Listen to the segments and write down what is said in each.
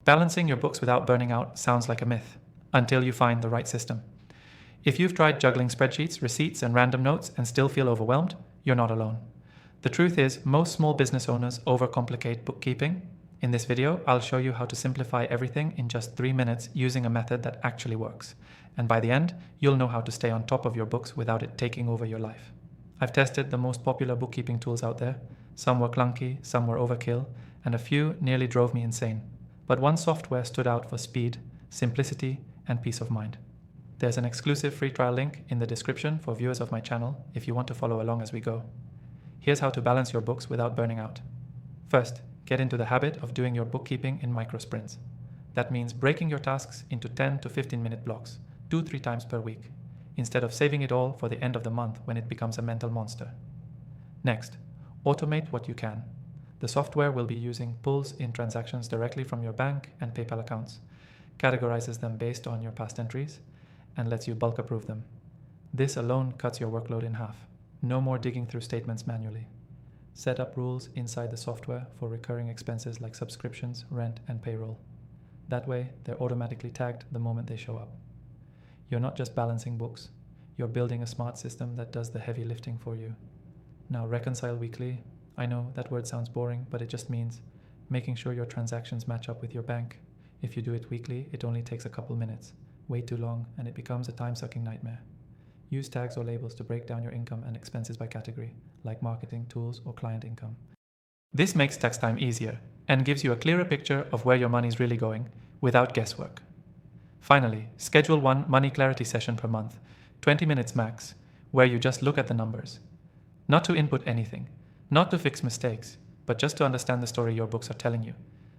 Balancing your books without burning out sounds like a myth, until you find the right system. If you've tried juggling spreadsheets, receipts, and random notes and still feel overwhelmed, you're not alone. The truth is, most small business owners overcomplicate bookkeeping. In this video, I'll show you how to simplify everything in just 3 minutes using a method that actually works. And by the end, you'll know how to stay on top of your books without it taking over your life. I've tested the most popular bookkeeping tools out there. Some were clunky, some were overkill, and a few nearly drove me insane. But one software stood out for speed, simplicity, and peace of mind. There's an exclusive free trial link in the description for viewers of my channel if you want to follow along as we go. Here's how to balance your books without burning out. First, get into the habit of doing your bookkeeping in micro sprints. That means breaking your tasks into 10 to 15-minute blocks, 2-3 times per week, instead of saving it all for the end of the month when it becomes a mental monster. Next, automate what you can. The software will be using pulls in transactions directly from your bank and PayPal accounts, categorizes them based on your past entries, and lets you bulk approve them. This alone cuts your workload in half. No more digging through statements manually. Set up rules inside the software for recurring expenses like subscriptions, rent, and payroll. That way, they're automatically tagged the moment they show up. You're not just balancing books, you're building a smart system that does the heavy lifting for you. Now, reconcile weekly. I know that word sounds boring, but it just means making sure your transactions match up with your bank. If you do it weekly, it only takes a couple minutes. Way too long, and it becomes a time-sucking nightmare. Use tags or labels to break down your income and expenses by category, like marketing, tools, or client income. This makes tax time easier and gives you a clearer picture of where your money's really going without guesswork. Finally, schedule one money clarity session per month, 20 minutes max, where you just look at the numbers. Not to input anything, not to fix mistakes, but just to understand the story your books are telling you.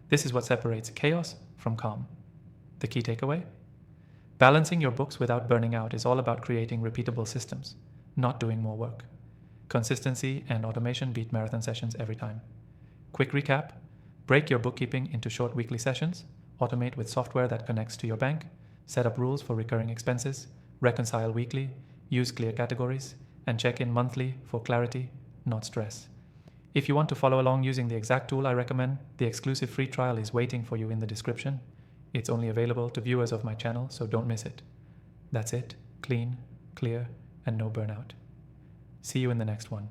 This is what separates chaos from calm. The key takeaway? Balancing your books without burning out is all about creating repeatable systems, not doing more work. Consistency and automation beat marathon sessions every time. Quick recap: break your bookkeeping into short weekly sessions, automate with software that connects to your bank, set up rules for recurring expenses, reconcile weekly, use clear categories, and check in monthly for clarity, not stress. If you want to follow along using the exact tool I recommend, the exclusive free trial is waiting for you in the description. It's only available to viewers of my channel, so don't miss it. That's it, clean, clear, and no burnout. See you in the next one.